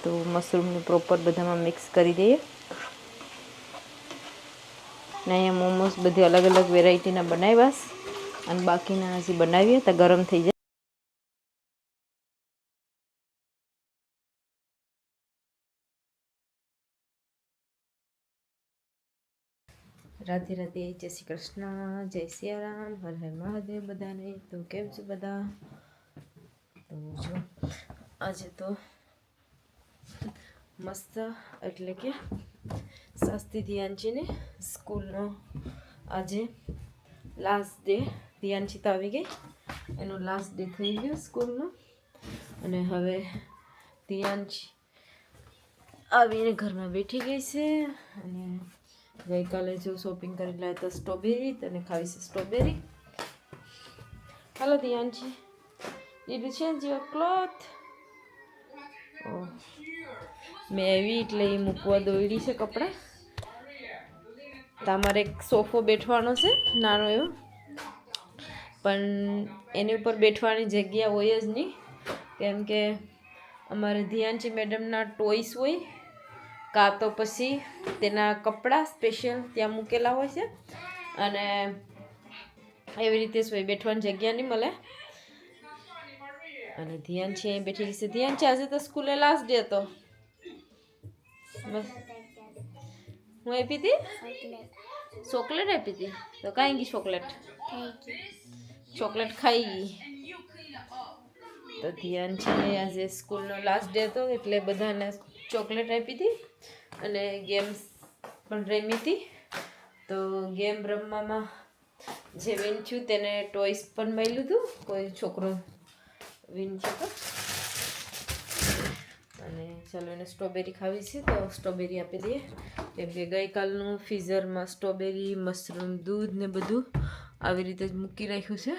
તો મશરૂમને પ્રોપર બધામાં મિક્સ કરી દઈએ. ને અહીંયા મોમોસ બધી અલગ અલગ વેરાયટીના બનાવ્યા અને બાકીના હજી બનાવીએ તો ગરમ થઈ જાય. રાધે રાધે, જય શ્રી કૃષ્ણ, જય સિયારામ, હર હર મહાદેવ બધાને. તો કેમ છે બધા? તો જો આજે તો મસ્ત એટલે કે શાસ્ત્રી ધ્યાનચીને સ્કૂલનો આજે લાસ્ટ ડે. ધ્યાનચી તો આવી ગઈ, એનો લાસ્ટ ડે થઈ ગયો સ્કૂલનો. અને હવે ધ્યાનચી આવીને ઘરમાં બેઠી ગઈ છે. અને ગઈકાલે જો શોપિંગ કરી લાવ્યા તો સ્ટ્રોબેરી, તને ખાવી છે સ્ટ્રોબેરી? હાલો ધ્યાનચી, did you change your cloth? મેં આવી એટલે એ મૂકવા દોડી છે કપડાં. તમારે એક સોફો બેઠવાનો છે નાનો એવો, પણ એની ઉપર બેઠવાની જગ્યા હોય જ નહીં, કેમ કે અમારે ધ્યાનચી મેડમના ટોયસ હોય કાં તો પછી તેના કપડાં સ્પેશિયલ ત્યાં મૂકેલા હોય છે. અને એવી રીતે જ હોય, બેઠવાની જગ્યા નહીં મળે. અને ધ્યાનચી અહીં બેઠી ગઈ છે. ધ્યાનચી આજે તો સ્કૂલે લાસ્ટ ડે હતો. હું આપી હતી ચોકલેટ આપી હતી, તો કાંઈ ગઈ ચોકલેટ? ચોકલેટ ખાઈ ગઈ. તો ધ્યાનચી આજે સ્કૂલનો લાસ્ટ ડે હતો એટલે બધાને ચોકલેટ આપી હતી અને ગેમ્સ પણ રમી હતી. તો ગેમ રમવામાં જે વિન થયું તેને ટોયસ પણ મળ્યું હતું. કોઈ છોકરો વિન થયો હતો. અને ચાલો એને સ્ટ્રોબેરી ખાવી છે તો સ્ટ્રોબેરી આપી દઈએ, કેમ કે ગઈકાલનું ફ્રીઝરમાં સ્ટ્રોબેરી, મશરૂમ, દૂધ ને બધું આવી રીતે જ મૂકી રાખ્યું છે.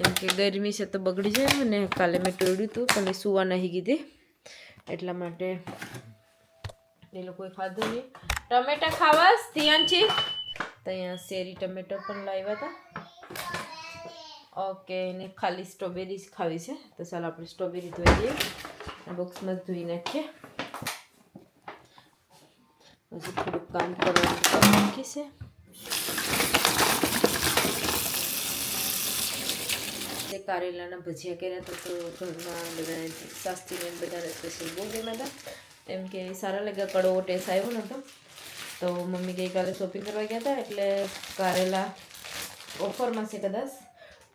એમ કે ગરમી છે તો બગડી જાય. અને કાલે મેં તોડ્યું હતું પણ સુવા નહીં કીધી, એટલા માટે એ લોકોએ ખાધું નહીં. ટમેટા ખાવાસ ધ્યાનચી? તો અહીંયા શેરી ટમેટો પણ લાવ્યા હતા. ઓકે, એને ખાલી સ્ટ્રોબેરી જ ખાવી છે તો ચાલો આપણે સ્ટ્રોબેરી ધોઈ દઈએ, બોક્સમાં ધોઈ નાખીએ. હજી થોડુંક કામ કરવાનું બાકી છે. કારેલાના ભજીયા કર્યા હતા તો ઘરમાં બધાને શાસ્ત્રીને બધાને સ્પેશિયલ બહુ ગમ્યા હતા. એમ કે સારા લાગ્યા, કડવો ટેસ્ટ આવ્યો નહોતો. તો મમ્મી ગઈકાલે શોપિંગ કરવા ગયા હતા એટલે કારેલા ઓફરમાં છે, કદાચ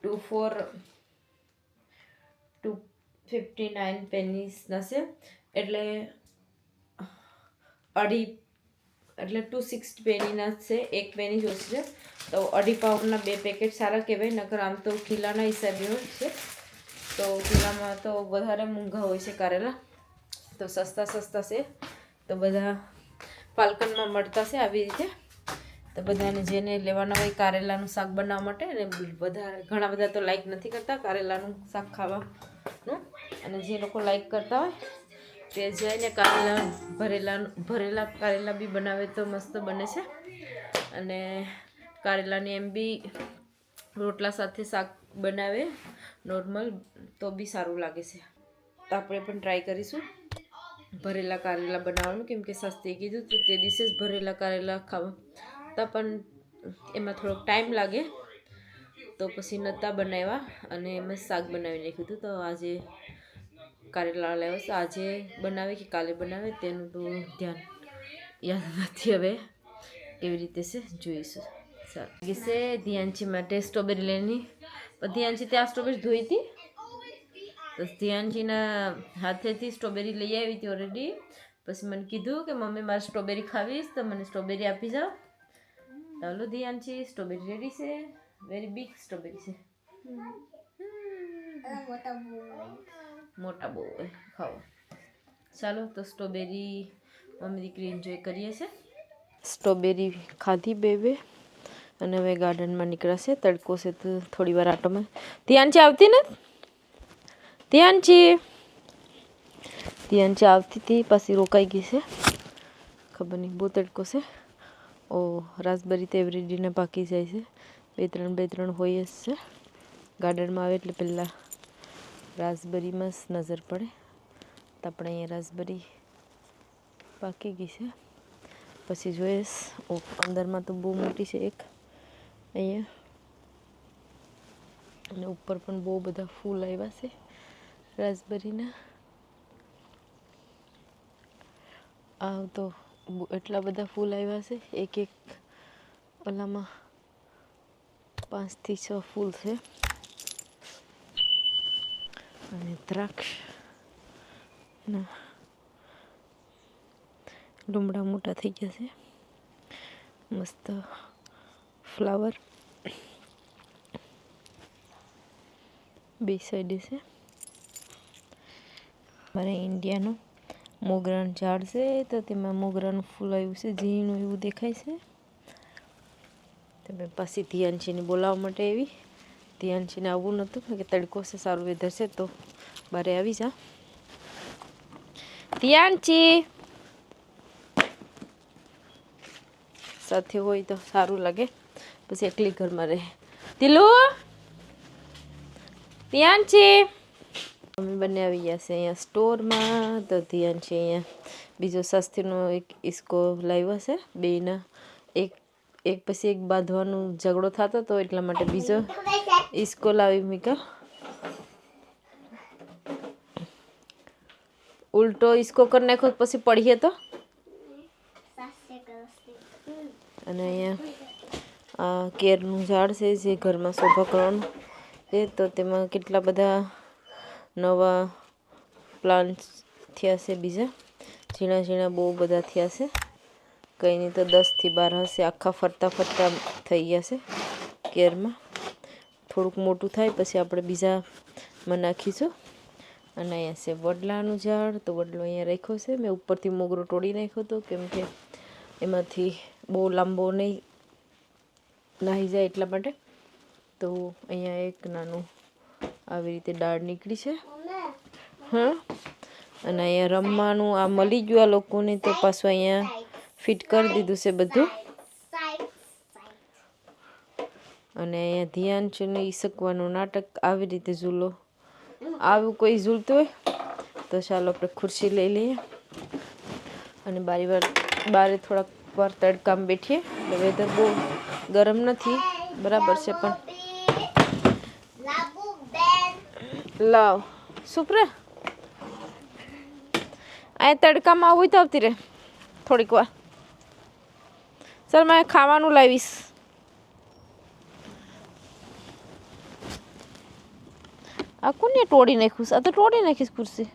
259 પેનીસના છે, એટલે 260 પેનીના છે. એક પેની જ ઓછી છે, તો 2.5 પાઉન્ડના 2 પેકેટ સારા કહેવાય. નકર આમ તો કિલ્લાના હિસાબે હોય છે, તો કિલ્લામાં તો વધારે મોંઘા હોય છે કારેલા, તો સસ્તા છે. તો બધા પાલકનમાં મળતા છે આવી રીતે. તો બધાને જેને લેવાના હોય કારેલાનું શાક બનાવવા માટે, અને ઘણા બધા તો લાઈક નથી કરતા કારેલાનું શાક ખાવાનું, અને જે લોકો લાઈક કરતા હોય તે જઈને કારેલા ભરેલા કારેલા બી બનાવે તો મસ્ત બને છે. અને કારેલાની એમ બી રોટલા સાથે શાક બનાવે નોર્મલ તો બી સારું લાગે છે. તો આપણે પણ ટ્રાય કરીશું ભરેલા કારેલા બનાવવાનું, કેમ કે શાસ્ત્રીએ કીધું તો તે દિવસે જ ભરેલા કારેલા ખાવા તો પણ એમાં થોડોક ટાઈમ લાગે, તો પછી નહોતા બનાવ્યા અને એમ જ શાક બનાવી નાખ્યું હતું. તો આજે કારેલા લાવ્યા છે, આજે બનાવે કે કાલે બનાવે તેનું તો ધ્યાન યાદ નથી. હવે કેવી રીતે છે જોઈશું. સારું છે. ધ્યાનચી માટે સ્ટ્રોબેરી લેની, પણ ધ્યાનચી ત્યાં સ્ટ્રોબેરી ધોઈ હતી તો ધ્યાનચીના હાથેથી સ્ટ્રોબેરી લઈ આવી હતી ઓલરેડી. પછી મને કીધું કે મમ્મી મારે સ્ટ્રોબેરી ખાવીશ તો મને સ્ટ્રોબેરી આપી જાઓ. ચાલો ધ્યાનચી, સ્ટ્રોબેરી રેડી છે. વેરી બિગ સ્ટ્રોબેરી છે, મોટા બહુ હોય ખાઓ. ચાલો તો સ્ટ્રોબેરી મમ્મી દીકરી એન્જોય કરીએ છીએ. સ્ટ્રોબેરી ખાધી બે અને હવે ગાર્ડનમાં નીકળાશે. તડકો છે તો થોડી વાર આટોમાં. ધ્યાનચી આવતી ને? ધ્યાનચી આવતી હતી પાછી રોકાઈ ગઈ છે, ખબર નહીં, બહુ તડકો છે. ઓ રાસબરી તો એવરીડીને પાકી જાય છે, બે ત્રણ હોય જ છે. ગાર્ડનમાં આવે એટલે પહેલાં રાસબરીમાં જ નજર પડે. તો આપણે અહીંયા રાસબરી પાકી ગઈ છે. પછી જોઈશ અંદરમાં તો બહુ મોટી છે એક અહીંયા, અને ઉપર પણ બહુ બધા ફૂલ આવ્યા છે રાસબરીના. આ તો એટલા બધા ફૂલ આવ્યા છે, એક એક ઓલામાં 5 થી 6 ફૂલ છે. અને દ્રાક્ષ ના ડુમડા મોટા થઈ ગયા છે, મસ્ત ફ્લાવર બે સાઈડે છે. મારે ઇન્ડિયાનું મોગરાનું ઝાડ છે, તો તેમાં મોગરાનું ફૂલ આવ્યું છે, ઝીણું એવું દેખાય છે. તો મેં પાછી ધ્યાનશીને બોલાવવા માટે આવી. ધ્યાનશીને આવવું નહોતું કે તડકો છે, સારું વેધર છે, તો બારે આવી જા. ધ્યાનશી સાથે હોય તો સારું લાગે, પછી એકલી ઘરમાં રહે. તિલુ ધ્યાનશી અમે બંને આવી ગયા છે અહીંયા સ્ટોરમાં. તો ધ્યાનશી અહીંયા બીજો શાસ્ત્રીનો એક ઈસકો લાવ્યો છે. બેના એક પછી એક બાંધવાનું ઝઘડો થતો હતો, એટલા માટે બીજો ઈસકો લાવી મીકા. ઉલટો ઈસકો કરી નાખો પછી પડીએ તો. અને અહીંયા આ કેરનું ઝાડ છે જે ઘરમાં શોભા કરવાનું છે. તો તેમાં કેટલા બધા નવા પ્લાન્ટ્સ થયા છે, બીજા ઝીણા ઝીણા બહુ બધા થયા છે. કંઈ નહીં તો 10 થી 12 હશે, આખા ફરતા ફરતા થઈ ગયા છે કેરમાં. થોડુંક મોટું થાય પછી આપણે બીજામાં નાખીશું. અને અહીંયા છે વડલાનું ઝાડ. તો વડલો અહીંયા રાખ્યો છે. મેં ઉપરથી મોગરો તોડી નાખ્યો હતો, કેમ કે એમાંથી બહુ લાંબો નહીં નાહી જાય એટલા માટે. તો અહીંયા એક નાનું આવી રીતે ડાળ નીકળી છે. હા, અને અહીંયા રમવાનું આ મળી ગયું આ લોકોને, તો પાછું અહીંયા ફિટ કરી દીધું છે બધું. અને અહીંયા ધ્યાન છે ને ઈસકવાનું નાટક. આવી રીતે ઝૂલો આવું કોઈ ઝૂલતું હોય તો ચાલો આપણે ખુરશી લઈ લઈએ અને બારે થોડાક વાર તડકામાં બેઠીએ. વેધર બહુ ગરમ નથી, બરાબર છે, પણ લાવ સુપ્રા આ તડકામાં આવું તો આવતી રહે થોડીક વાર. સર મેં ખાવાનું લાવીશ. આ કોને તોડી નાખીશ? આ તો તોડી નાખીશ ખુરશી.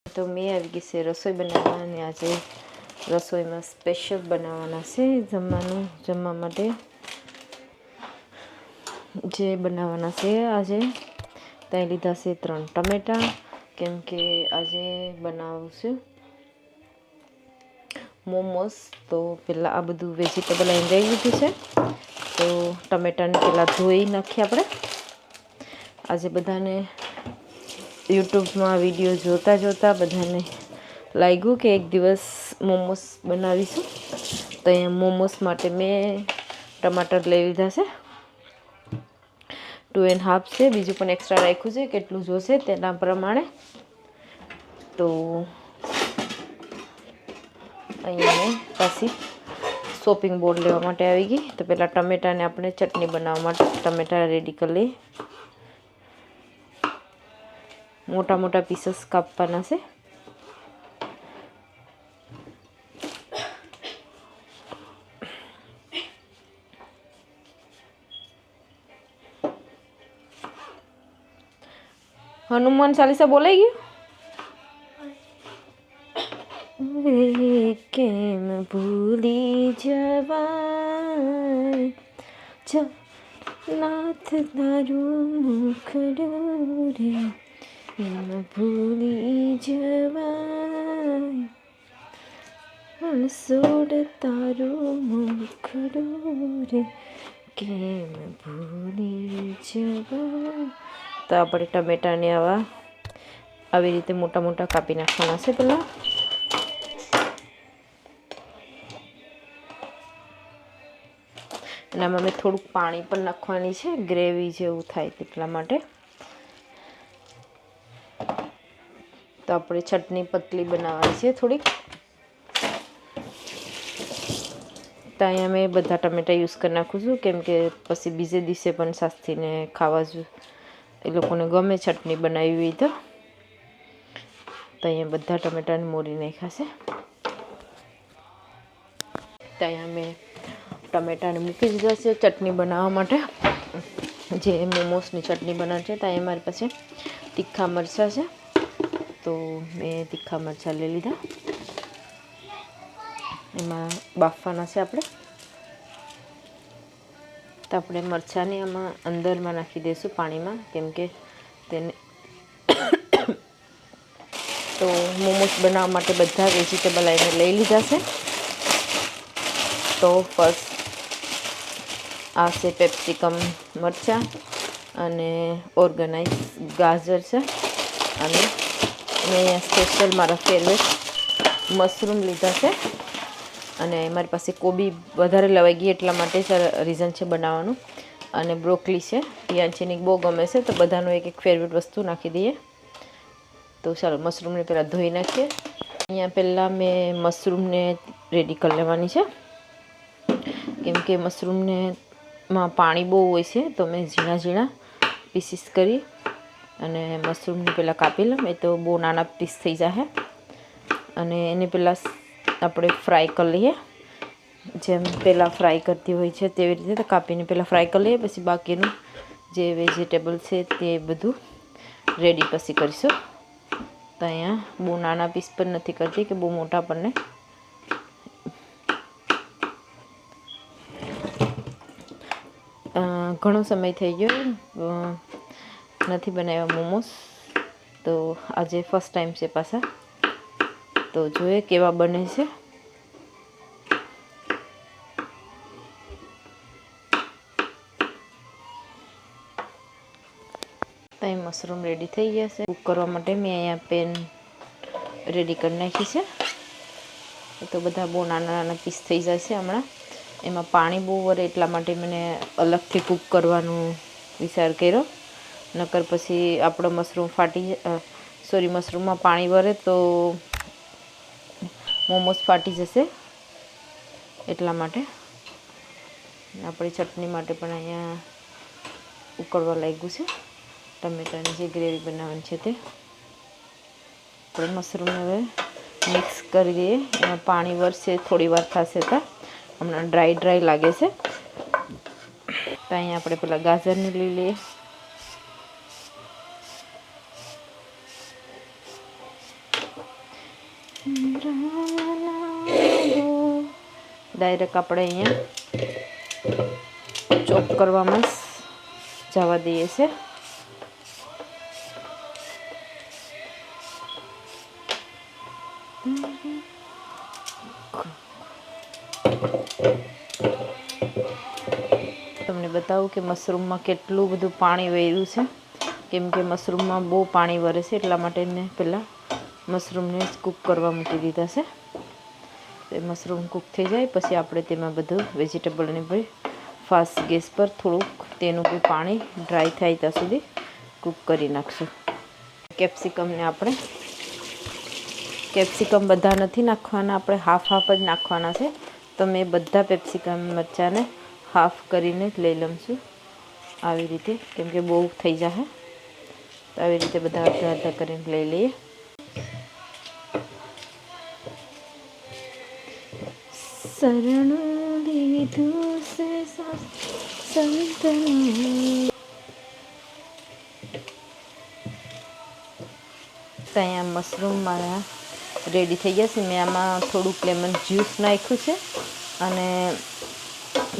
તો મેં આવી ગઈ છે રસોઈ બનાવવા, અને આજે રસોઈમાં સ્પેશિયલ બનાવવાના છે જમવા માટે. જે બનાવવાના છે આજે, ત્યાં લીધા છે 3 ટમેટા, કેમ કે આજે બનાવું છું મોમોસ. તો પહેલાં આ બધું વેજીટેબલ અહીં લઈ લીધું છે. તો ટમેટાને પહેલાં ધોઈ નાખીએ આપણે. આજે બધાને યુટ્યુબમાં વિડીયો જોતાં બધાને લાગ્યું કે એક દિવસ મોમોસ બનાવીશું. તો અહીંયા મોમોસ માટે મેં ટમાટર લઈ લીધા છે, 2.5 છે. બીજું પણ એક્સ્ટ્રા રાખ્યું છે, કેટલું જોશે તેના પ્રમાણે. તો અહીંયા મેં પાછી શોપિંગ બોર્ડ લેવા માટે આવી ગઈ. તો પહેલાં ટમેટાને આપણે ચટણી બનાવવા માટે ટમેટા રેડી કરી લઈએ. મોટા મોટા પીસીસ કાપવાના છે. હનુમાન ચાલીસા બોલાઈ ગયું. કેમ ભૂલી જવાય નાથ તારું મુખડું રે, કેમ ભૂલી જવાય સોડ તારું મુખડું રે, કેમ ભૂલી જવાય. તો આપણે ટમેટાને આવી રીતે મોટા મોટા કાપી નાખવાના છે પહેલાં. અને આમાં મેં થોડુંક પાણી પણ નાખવાની છે, ગ્રેવી જેવું થાય એટલા માટે. તો આપણે ચટણી પતલી બનાવવાની છે થોડીક. તો અહીંયા મેં બધા ટમેટા યુઝ કરી નાખું છું, કેમ કે પછી બીજે દિવસે પણ સાસથીને ખાવા જ એ લોકોને ગમે ચટણી બનાવી હોય તો અહીંયા બધા ટમેટાને મોરી નાખ્યા છે. તો અહીંયા મેં ટમેટાને મૂકી દીધા છે ચટણી બનાવવા માટે, જે મોમોસની ચટણી બનાવે છે. તો અહીંયા મારી પાસે તીખા મરચાં છે, તો મેં તીખા મરચાં લઈ લીધા. એમાં બાફવાના છે આપણે. તો આપણે મરચાંને આમાં અંદરમાં નાખી દઈશું પાણીમાં, કેમ કે તેને તો મોમોસ બનાવવા માટે બધા વેજીટેબલ એને લઈ લીધા છે. તો ફર્સ્ટ આ છે પેપ્સિકમ મરચાં અને ઓર્ગેનાઇઝ ગાજર છે, અને મેં અહીંયા સ્પેશિયલ મારા ફેવરેટ મશરૂમ લીધા છે. અને મારી પાસે કોબી વધારે લવાઈ ગઈ એટલા માટે જ રીઝન છે બનાવવાનું. અને બ્રોકલી છે, પિયાંચીની બહુ ગમે છે, તો બધાનું એક એક ફેવરેટ વસ્તુ નાખી દઈએ. તો ચાલો મશરૂમને પહેલાં ધોઈ નાખીએ. અહીંયા પહેલાં મેં મશરૂમને રેડી કરી લેવાની છે, કેમ કે મશરૂમને માં પાણી બહુ હોય છે. તો મેં ઝીણા ઝીણા પીસીસ કરી અને મશરૂમને પહેલાં કાપી લઉં. એ તો બહુ નાના પીસ થઈ જાય. અને એને પહેલાં આપણે ફ્રાય કરી લઈએ, જેમ પહેલાં ફ્રાય કરતી હોય છે તેવી રીતે. તો કાપીને પહેલાં ફ્રાય કરી લઈએ, પછી બાકીનું જે વેજીટેબલ છે તે બધું રેડી પછી કરીશું. તો અહીંયા બહુ નાના પીસ પણ નથી કરતી કે બહુ મોટા પણ નહીં. ઘણો સમય થઈ ગયો નથી બનાવ્યા મોમોસ, તો આજે ફર્સ્ટ ટાઈમ છે પાછા. તો જોઈએ કેવા બને છે. અહીં મશરૂમ રેડી થઈ ગયા છે. કૂક કરવા માટે મેં અહીંયા પેન રેડી કરી નાખી છે. તો બધા બહુ નાના નાના પીસ થઈ જાય છે હમણાં. એમાં પાણી બહુ વરે એટલા માટે મને અલગથી કૂક કરવાનું વિચાર કર્યો, નકર પછી આપણો મશરૂમ મશરૂમમાં પાણી વરે તો મોમોસ ફાટી જશે. એટલા માટે આપણી ચટણી માટે પણ અહીંયા ઉકળવા લાગ્યું છે. ટમેટાની જે ગ્રેવી બનાવવાની છે તે આપણે મશરૂમને હવે મિક્સ કરી દઈએ. એમાં પાણી વરસે થોડી વાર થશે, તો હમણાં ડ્રાય લાગે છે. તો અહીંયા આપણે પેલા ગાજરને લઈ લઈએ. ડાયરેક્ટ આપણે અહીંયા ચોપ કરવામાં જવા દઈએ છે. તમને બતાવું કે મશરૂમમાં કેટલું બધું પાણી વહેર્યું છે, કેમ કે મશરૂમમાં બહુ પાણી વરે છે. એટલા માટે મેં પહેલાં મશરૂમને કૂક કરવા મૂકી દીધા છે. તો મશરૂમ કૂક થઈ જાય પછી આપણે તેમાં બધું વેજીટેબલને ભાઈ ફાસ્ટ ગેસ પર થોડુંક તેનું બી પાણી ડ્રાય થાય ત્યાં સુધી કૂક કરી નાખશું. કેપ્સિકમ બધા નથી નાખવાના, આપણે હાફ જ નાખવાના છે. તો મેં બધા પેપ્સિકમ મરચાંને હાફ કરીને જ લઈ લઉં છું આવી રીતે, કેમ કે બહુ થઈ જાય. તો આવી રીતે બધા અડધા કરીને લઈ લઈએ. શરણ લીધું છે સંતનું. તો અહીંયા મશરૂમ મારા રેડી થઈ ગયા છે. મેં આમાં થોડુંક લેમન જ્યુસ નાખ્યું છે, અને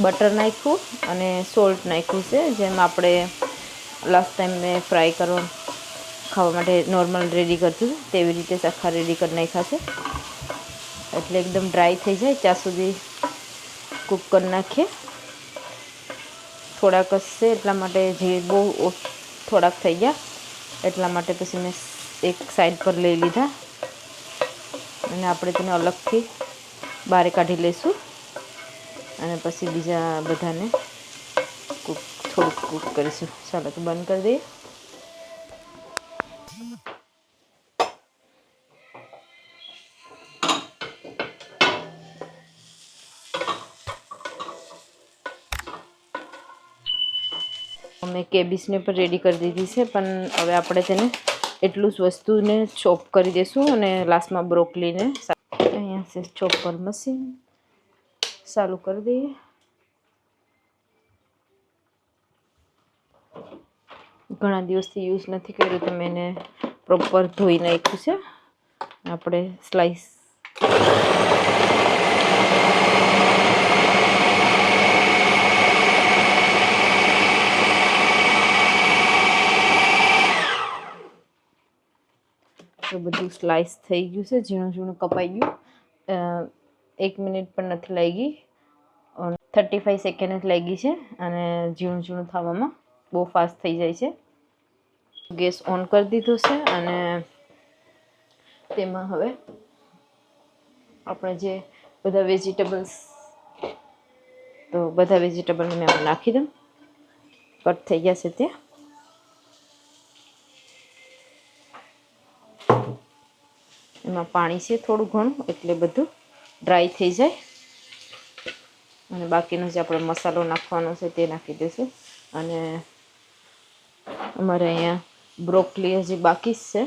બટર નાખ્યું, અને સોલ્ટ નાખ્યું છે. જેમ આપણે લાસ્ટ ટાઈમ મેં ફ્રાય ખાવા માટે નોર્મલ રેડી કરતું તેવી રીતે આખા રેડી કરી નાખ્યા છે. એટલે એકદમ ડ્રાય થઈ જાય ત્યાં સુધી કૂક કરી નાખીએ. થોડાક જ છે એટલા માટે, જે બહુ થોડાક થઈ ગયા એટલા માટે પછી મેં એક સાઈડ પર લઈ લીધા, અને આપણે તેને અલગથી બહાર કાઢી લઈશું. અને પછી બીજા બધાને થોડુંક કૂક કરીશું. ચાલો તો બંધ કરી દઈએ. મેં કેબીજને પણ રેડી કરી દીધી છે, પણ હવે આપણે તેને એટલું જ વસ્તુને ચોપ કરી દઈશું અને લાસ્ટમાં બ્રોકલીને અહીંયા છે ચોપર મશીન ચાલુ કરી દઈએ. ઘણા દિવસથી યુઝ નથી કર્યું તો મેં એને પ્રોપર ધોઈ નાખ્યું છે. આપણે સ્લાઈસ તો બધું સ્લાઈસ થઈ ગયું છે, ઝીણું ઝીણું કપાઈ ગયું. 1 મિનિટ પણ નથી લાગી, 35 સેકન્ડ જ લાગી છે અને ઝીણું ઝીણું થવામાં બહુ ફાસ્ટ થઈ જાય છે. ગેસ ઓન કરી દીધો છે અને તેમાં હવે આપણે જે બધા વેજીટેબલ્સ મેં નાખી દઉં. કટ થઈ ગયા છે તે. એમાં પાણી છે થોડું ઘણું, એટલે બધું ડ્રાય થઈ જાય અને બાકીનો જે આપણે મસાલો નાખવાનો છે તે નાખી દઈશું. અને અમારે અહીંયા બ્રોકલી હજી બાકી જ છે,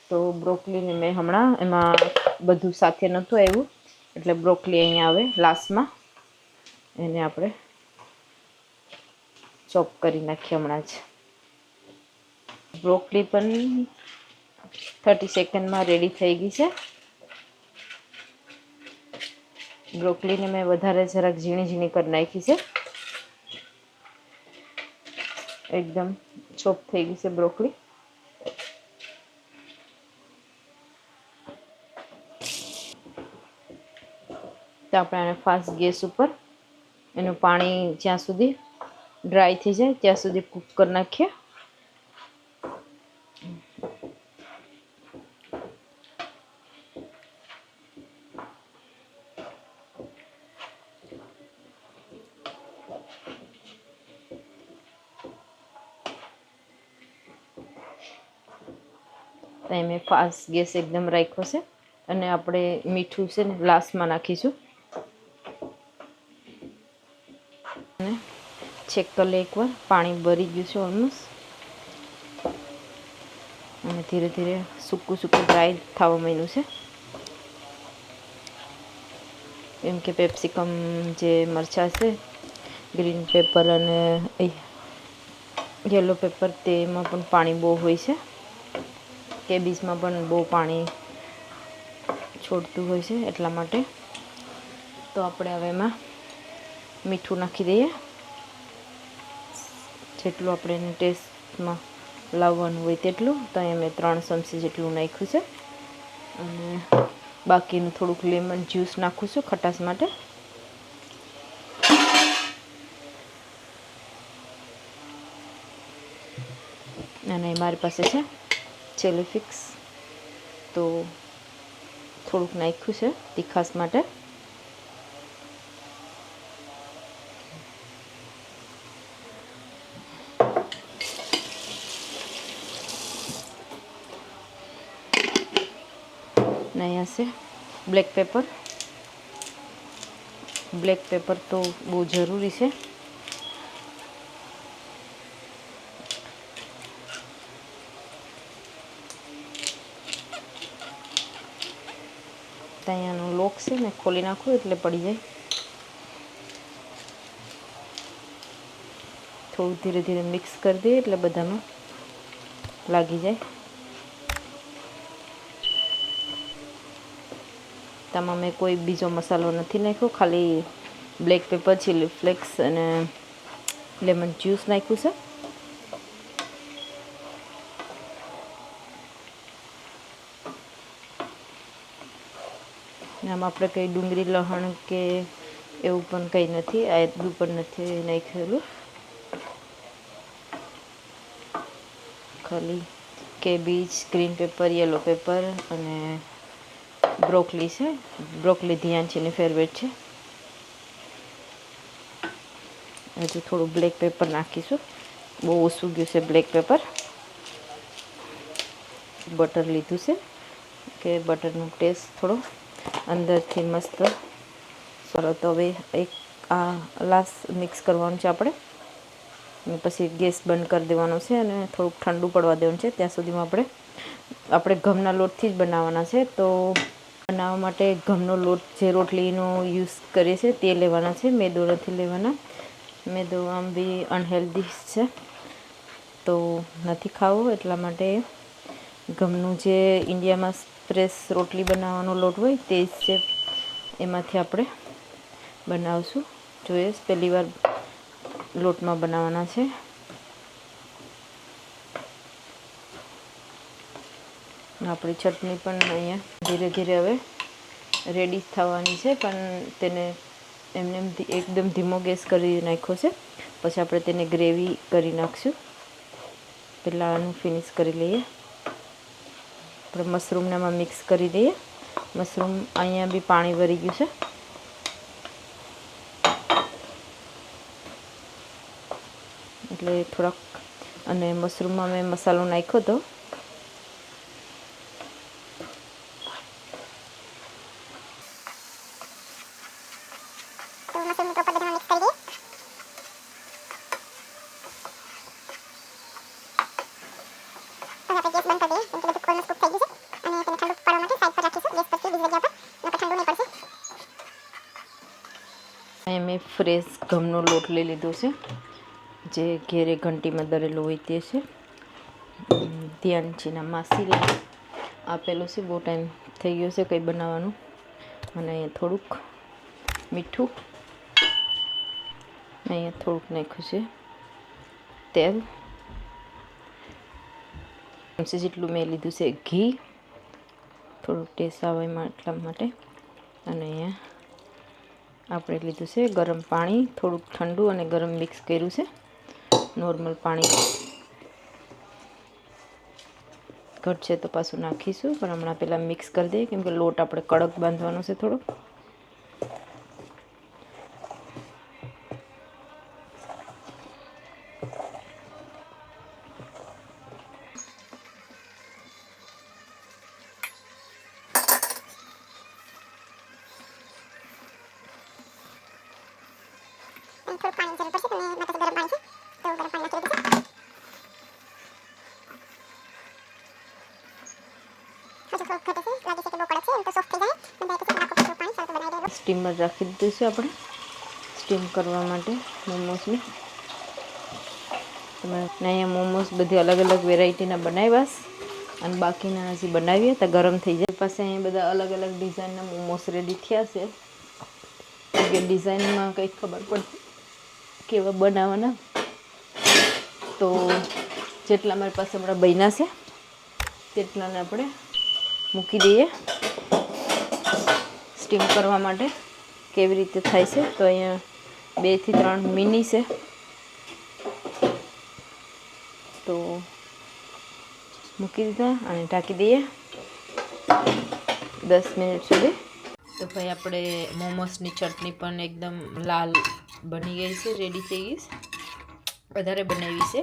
તો બ્રોકલીને મેં હમણાં એમાં બધું સાથે નહોતું આવ્યું, એટલે બ્રોકલી અહીંયા આવે લાસ્ટમાં. એને આપણે ચોપ કરી નાખીએ હમણાં જ. બ્રોકલી પણ 30 સેકન્ડમાં રેડી થઈ ગઈ છે. બ્રોકલીને મેં વધારે જરાક ઝીણી ઝીણી કરી નાખી છે. એકદમ ચોપ થઈ ગઈ છે બ્રોકલી. તો આપણે આને ફાસ્ટ ગેસ ઉપર એનું પાણી જ્યાં સુધી ડ્રાય થઈ જાય ત્યાં સુધી કૂક કરી નાખીએ. ત્યાં મેં ફાસ્ટ ગેસ એકદમ રાખ્યો છે અને આપણે મીઠું છે ને લાસ્ટમાં નાખીશું. અને ચેક કરી લે એકવાર, પાણી ભરી ગયું છે ઓલમોસ્ટ. અને ધીરે ધીરે સૂકું સૂકું ડ્રાય થવા માંડ્યું છે. એમ કે પેપ્સિકમ જે મરચાં છે, ગ્રીન પેપર અને યલો પેપર, તેમાં પણ પાણી બહુ હોય છે. કેબીજમાં પણ બહુ પાણી છોડતું હોય છે, એટલા માટે. તો આપણે હવે એમાં મીઠું નાખી દઈએ, જેટલું આપણે એને ટેસ્ટમાં લાવવાનું હોય તેટલું. તો અહીંયા મેં 3 ચમચી જેટલું નાખ્યું છે અને બાકીનું થોડુંક લેમન જ્યુસ નાખું છું ખટાશ માટે. અને મારી પાસે છે ચીલી ફ્લેક્સ, તો થોડુંક નાખ્યું છે તીખાશ માટે. અને અહીંયા છે બ્લેક પેપર તો બહુ જરૂરી છે. અહીંયાનું લોક છે ને ખોલી નાખું એટલે પડી જાય. થોડું ધીરે ધીરે મિક્સ કરી દઈએ એટલે બધામાં લાગી જાય. તેમાં મેં કોઈ બીજો મસાલો નથી નાખ્યો, ખાલી બ્લેક પેપર, ચીલી ફ્લેક્સ અને લેમન જ્યુસ નાખ્યું છે. આમાં આપણે કંઈ ડુંગળી, લસણ કે એવું પણ કંઈ નથી, આદું પણ નથી નાખેલું. ખાલી કેબીજ, ગ્રીન પેપર, યલો પેપર અને બ્રોકલી છે. બ્રોકલી ધ્યાનચીની ફેવરેટ છે. હજુ થોડું બ્લેક પેપર નાખીશું, બહુ ઓછું ગયું છે બ્લેક પેપર. બટર લીધું છે કે બટરનો ટેસ્ટ થોડો અંદરથી મસ્ત સરસ. તો હવે એક આ લાસ્ટ મિક્સ કરવાનું છે આપણે. અને પછી ગેસ બંધ કરી દેવાનો છે અને થોડુંક ઠંડુ પડવા દેવાનું છે. ત્યાં સુધીમાં આપણે ઘઉંના લોટથી જ બનાવવાના છે. તો બનાવવા માટે ઘઉંનો લોટ જે રોટલીનો યુઝ કરીએ છીએ તે લેવાના છે, મેદો નથી લેવાના. મેદો આમ બી અનહેલ્ધી છે, તો નથી ખાવો. એટલા માટે ઘઉંનું જે ઇન્ડિયામાં ફ્રેશ રોટલી બનાવવાનો લોટ હોય તે જ છે, એમાંથી આપણે બનાવશું. જોઈએ પહેલી વાર લોટમાં બનાવવાના છે. આપણી ચટણી પણ અહીંયા ધીરે ધીરે હવે રેડી થવાની છે, પણ તેને એમને એકદમ ધીમો ગેસ કરી નાખ્યો છે. પછી આપણે તેને ગ્રેવી કરી નાખશું. પહેલાં આનું ફિનિશ કરી લઈએ. આપણે મશરૂમને આમાં મિક્સ કરી દઈએ. મશરૂમ અહીંયા બી પાણી ભરી ગયું છે, એટલે થોડાક, અને મશરૂમમાં મેં મસાલો નાખ્યો હતો. અહીંયા મેં ફ્રેશ ઘઉંનો લોટ લઈ લીધો છે, જે ઘેરે ઘંટીમાં દરેલો હોય તે છે. ધ્યાનચીના માસી આપેલું છે, બહુ ટાઈમ થઈ ગયો છે કંઈ બનાવવાનું. અને અહીંયા થોડુંક મીઠું, અહીંયા થોડુંક નાખ્યું છે તેલ, જેટલું મેં લીધું છે ઘી, થોડુંક ટેસ્ટ આવે એટલા માટે. અને અહીંયા આપણે લીધું છે ગરમ પાણી, થોડુંક ઠંડુ અને ગરમ મિક્સ કર્યું છે. નોર્મલ પાણી ઘટશે તો પાછું નાખીશું, પણ હમણાં પહેલાં મિક્સ કરી દઈએ, કેમ કે લોટ આપણે કડક બાંધવાનો છે થોડો. સ્ટીમર રાખી દીધું છે આપણે સ્ટીમ કરવા માટે મોમોસને. અહીંયા મોમોસ બધી અલગ અલગ વેરાયટીના બનાવ્યા, અને બાકીના હજી બનાવીએ તો ગરમ થઈ જાય. પાસે અહીંયા બધા અલગ અલગ ડિઝાઇનના મોમોસ રેડી થયા છે, કે ડિઝાઇનમાં કંઈ ખબર પડતી કેવા બનાવવાના. તો જેટલા અમારી પાસે હમણાં બન્યા છે તેટલાને આપણે મૂકી દઈએ સ્ટીમ કરવા માટે. કેવી રીતે થાય છે તો અહીંયા 2 થી 3 મિની છે, તો મૂકી દીધા અને ઢાંકી દઈએ 10 મિનિટ સુધી. તો ભાઈ આપણે મોમોસની ચટણી પણ એકદમ લાલ બની ગઈ છે, રેડી થઈ ગઈ છે. વધારે બનાવી છે,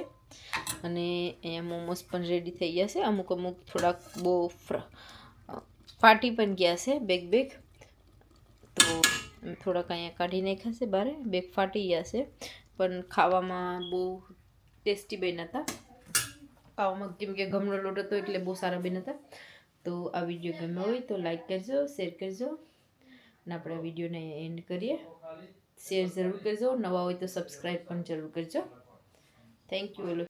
અને અહીંયા મોમોસ પણ રેડી થઈ ગયા છે. અમુક થોડાક બહુ ફાટી પણ ગયા છે, બેગ. તો થોડાક અહીંયા કાઢી નાખ્યા છે બહાર, બેગ ફાટી ગયા છે, પણ ખાવામાં બહુ ટેસ્ટી બન્યા હતા. ખાવામાં કેમ કે ઘઉંનો લોટ હતો એટલે બહુ સારા બન્યા હતા. તો આ વિડીયો ગમ્યો હોય તો લાઈક કરજો, શેર કરજો, અને આપણે આ વિડીયોને એન્ડ કરીએ. શેર જરૂર કરજો, નવા હોય તો સબસ્ક્રાઈબ પણ જરૂર કરજો. Thank you.